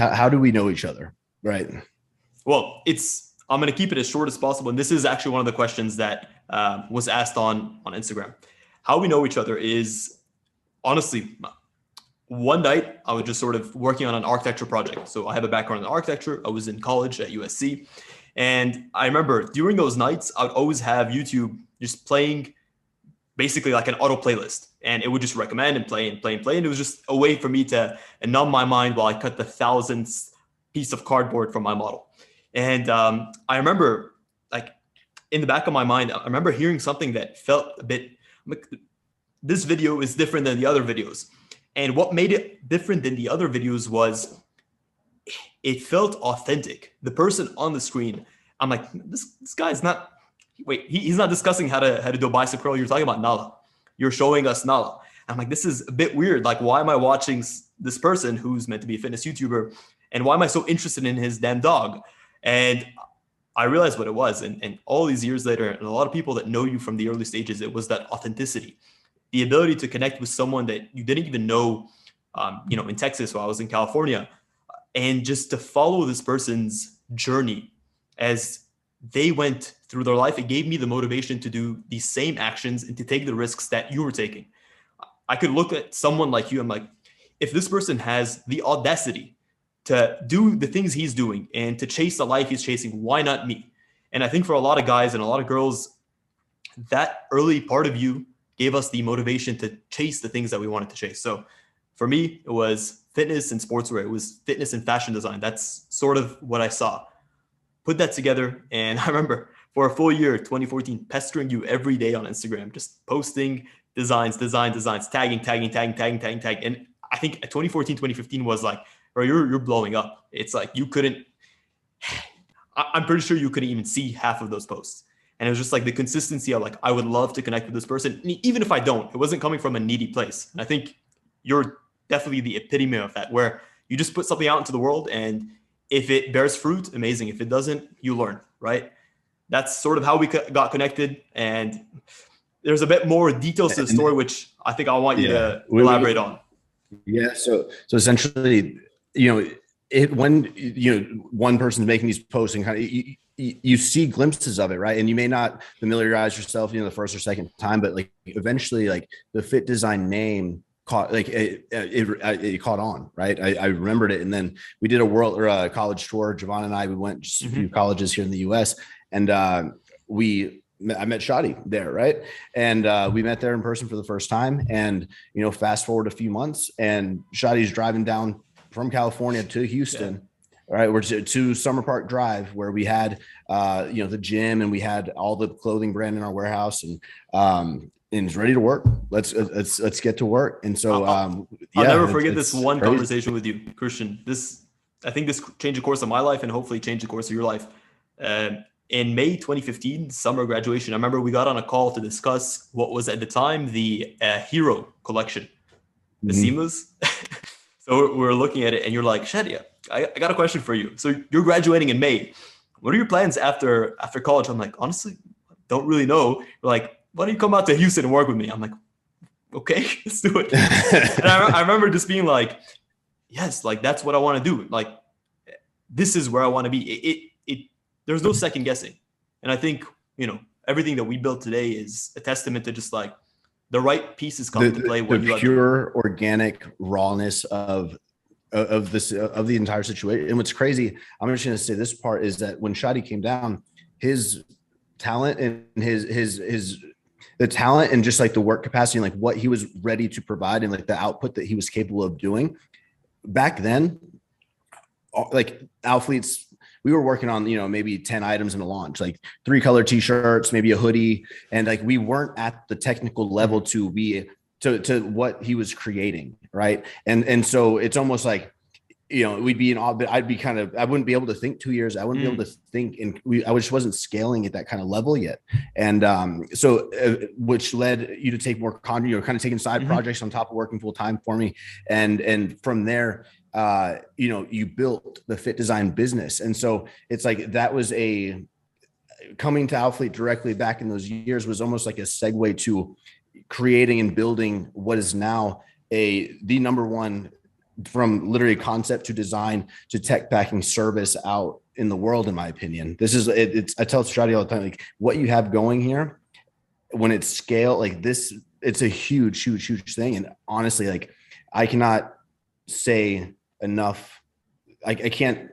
how do we know each other? Right. Well, I'm going to keep it as short as possible. And this is actually one of the questions that was asked on Instagram. How we know each other is honestly, one night I was just sort of working on an architecture project. So I have a background in architecture. I was in college at USC. And I remember during those nights, I would always have YouTube just playing basically like an auto playlist. And it would just recommend and play and play and play. And it was just a way for me to numb my mind while I cut the 1,000th piece of cardboard from my model. And I remember, like, in the back of my mind, I remember hearing something that felt a bit like, this video is different than the other videos. And what made it different than the other videos was it felt authentic. The person on the screen, I'm like, this guy's not, he's not discussing how to do a bicep curl. You're talking about Nala. You're showing us Nala. I'm like, this is a bit weird. Like, why am I watching this person who's meant to be a fitness YouTuber? And why am I so interested in his damn dog? And I realized what it was. And all these years later, and a lot of people that know you from the early stages, it was that authenticity, the ability to connect with someone that you didn't even know, in Texas while I was in California, and just to follow this person's journey as they went through their life. It gave me the motivation to do these same actions and to take the risks that you were taking. I could look at someone like you. I'm like, if this person has the audacity to do the things he's doing and to chase the life he's chasing, why not me? And I think for a lot of guys and a lot of girls, that early part of you gave us the motivation to chase the things that we wanted to chase. So for me, it was fitness and sportswear. It was fitness and fashion design. That's sort of what I saw. Put that together. And I remember for a full year, 2014, pestering you every day on Instagram, just posting designs, tagging. And I think 2014, 2015 was like, bro, you're blowing up. It's like I'm pretty sure you couldn't even see half of those posts. And it was just like the consistency of like, I would love to connect with this person. And even if I don't, it wasn't coming from a needy place. And I think you're definitely the epitome of that, where you just put something out into the world, and if it bears fruit, amazing. If it doesn't, you learn, right? That's sort of how we got connected. And there's a bit more details to the story, which I think I want you to elaborate on. Yeah. So essentially, when one person's making these posts and kind of you see glimpses of it, right? And you may not familiarize yourself, the first or second time, but like eventually, like the FittDesign name caught, like it caught on, right? I remembered it, and then we did a college tour. Javon and I, we went just a few colleges here in the U.S. and I met Shadi there, right? And we met there in person for the first time. And fast forward a few months, and Shadi's driving down from California to Houston. Right, we're to Summer Park Drive, where we had, the gym, and we had all the clothing brand in our warehouse, and it's ready to work. Let's get to work. And so, I'll never forget this one conversation with you, Christian. I think this changed the course of my life, and hopefully changed the course of your life. In May 2015, summer graduation, I remember we got on a call to discuss what was at the time the Hero collection, the seamless. So we're looking at it, and you're like, Shadia, I got a question for you. So you're graduating in May. What are your plans after college? I'm like, honestly, don't really know. You're like, why don't you come out to Houston and work with me? I'm like, okay, let's do it. And I remember just being like, yes, like that's what I want to do. Like, this is where I want to be. There's no second guessing. And I think, everything that we built today is a testament to just like the right pieces come to play. The pure organic rawness of the entire situation. And what's crazy, I'm just going to say this part, is that when Shadi came down, his talent and the talent and just like the work capacity and like what he was ready to provide and like the output that he was capable of doing back then, like Alphalete's, we were working on, maybe 10 items in a launch, like 3 color t-shirts, maybe a hoodie. And like, we weren't at the technical level to be to what he was creating. Right. And so it's almost like, we'd be I wouldn't be able to think 2 years. I wouldn't be able to think, and I just wasn't scaling at that kind of level yet. And which led you to take more content, kind of taking side projects on top of working full time for me. And from there, you built the FittDesign business. And so it's like, that was coming to Alphalete directly back in those years was almost like a segue to creating and building what is now the number one from literally concept to design to tech packing service out in the world, in my opinion. This is it's I tell Shadi all the time, like what you have going here, when it's scale like this, it's a huge thing. And honestly, like I cannot say enough. I can't,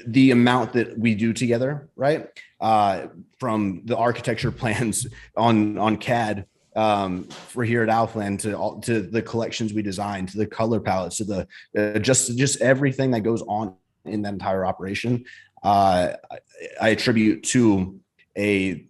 the amount that we do together, right? From the architecture plans on CAD, for here at Alphalete, to the collections we design, to the color palettes, to the just everything that goes on in that entire operation. I attribute to a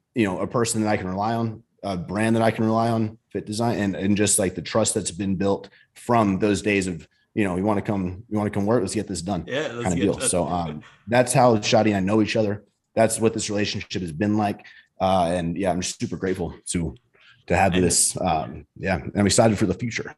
person that I can rely on, a brand that I can rely on, FittDesign, and just like the trust that's been built from those days of, you want to come work, let's get this done. Yeah, kind of deal. So that's how Shadi and I know each other. That's what this relationship has been like. And yeah, I'm just super grateful to have this. Yeah, I'm excited for the future.